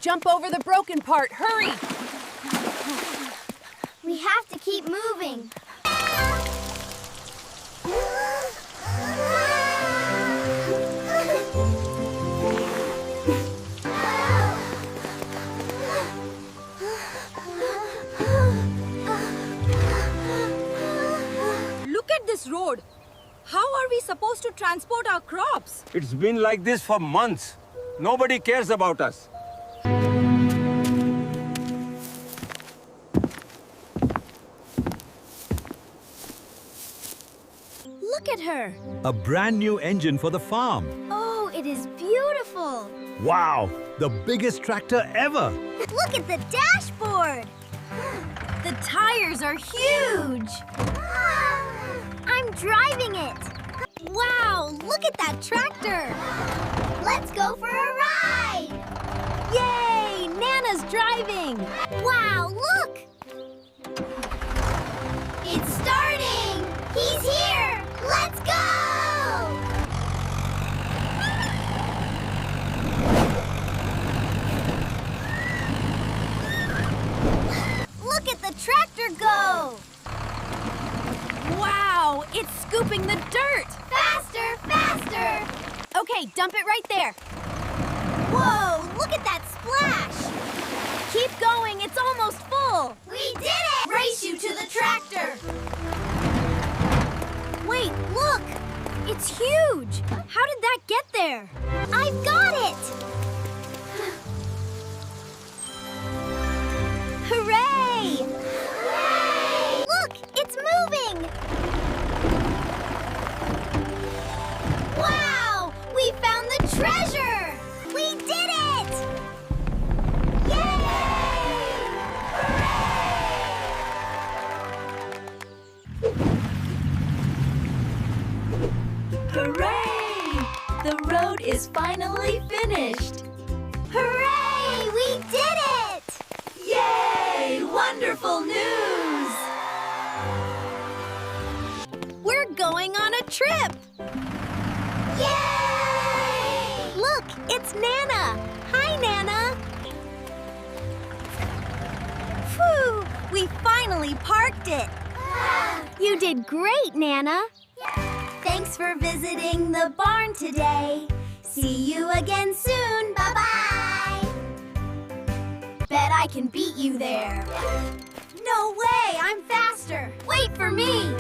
Jump over the broken part. Hurry! We have to keep moving. Look at this road. How are we supposed to transport our crops? It's been like this for months. Nobody cares about us. Look at her. A brand new engine for the farm. Oh, it is beautiful. Wow, the biggest tractor ever. Look at the dashboard. The tires are huge. I'm driving it. Wow, look at that tractor. Let's go for a ride. Yay! Nana's driving. Wow, look. It's starting. He's here. Let's go. Look at the tractor go. Wow! It's scooping the dirt. Faster, faster. Okay, dump it right there. Whoa, look at that splash. Keep going. It's almost full. We did it. Race you to the tractor. Wait, look! It's huge! How did that get there? I've got it. Hooray! Look, it's moving. Wow, we found the treasure. We did it. Yay! Hooray! The road is finally finished. Hooray, we did it. Yay! Wonderful news! We're going on a trip! Yay! Look, it's Nana! Hi, Nana! Phew! We finally parked it! You did great, Nana! Thanks for visiting the barn today. See you again soon. Bye-bye. Bet I can beat you there. No way, I'm faster. Wait for me.